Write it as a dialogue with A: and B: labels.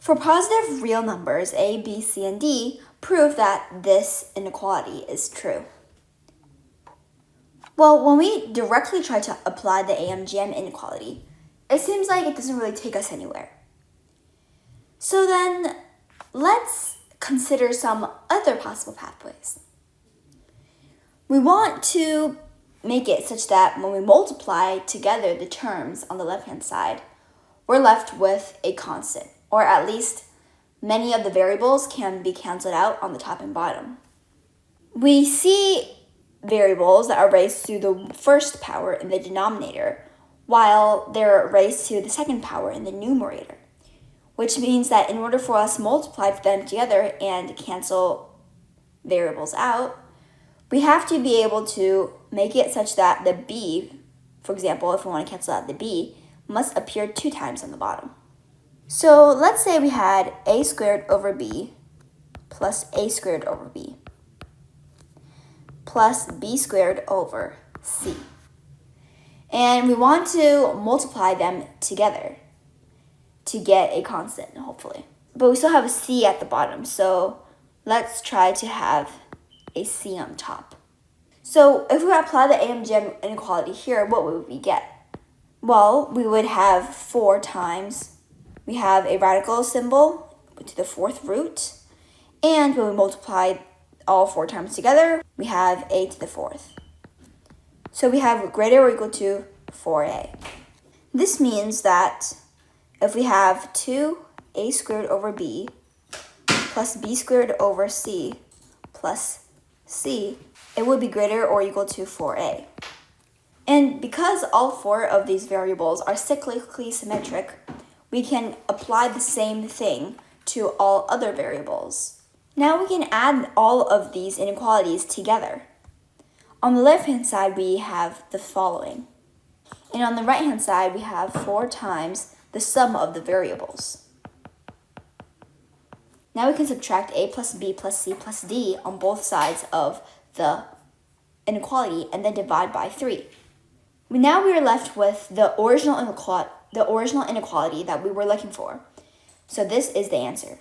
A: For positive real numbers a, b, c, and d, prove that this inequality is true. Well, when we directly try to apply the AMGM inequality, it seems like it doesn't really take us anywhere. So then, let's consider some other possible pathways. We want to make it such that when we multiply together the terms on the left-hand side, we're left with a constant, or at least many of the variables can be canceled out on the top and bottom. We see variables that are raised to the first power in the denominator, while they're raised to the second power in the numerator, which means that in order for us to multiply them together and cancel variables out, we have to be able to make it such that the b, for example, if we want to cancel out the b, must appear 2 times on the bottom. So let's say we had a squared over b plus a squared over b plus b squared over c. And we want to multiply them together to get a constant, hopefully. But we still have a c at the bottom, so let's try to have a c on top. So if we apply the AMGM inequality here, what would we get? Well, we would have 4 times. We have a radical symbol to the 4th root, and when we multiply all 4 times together, we have a to the 4th. So we have greater or equal to 4a. This means that if we have 2a squared over b plus b squared over c plus c, it would be greater or equal to 4a. And because all 4 of these variables are cyclically symmetric, we can apply the same thing to all other variables. Now we can add all of these inequalities together. On the left-hand side, we have the following. And on the right-hand side, we have 4 times the sum of the variables. Now we can subtract a plus b plus c plus d on both sides of the inequality and then divide by 3. Now we are left with the original inequality that we were looking for. So this is the answer.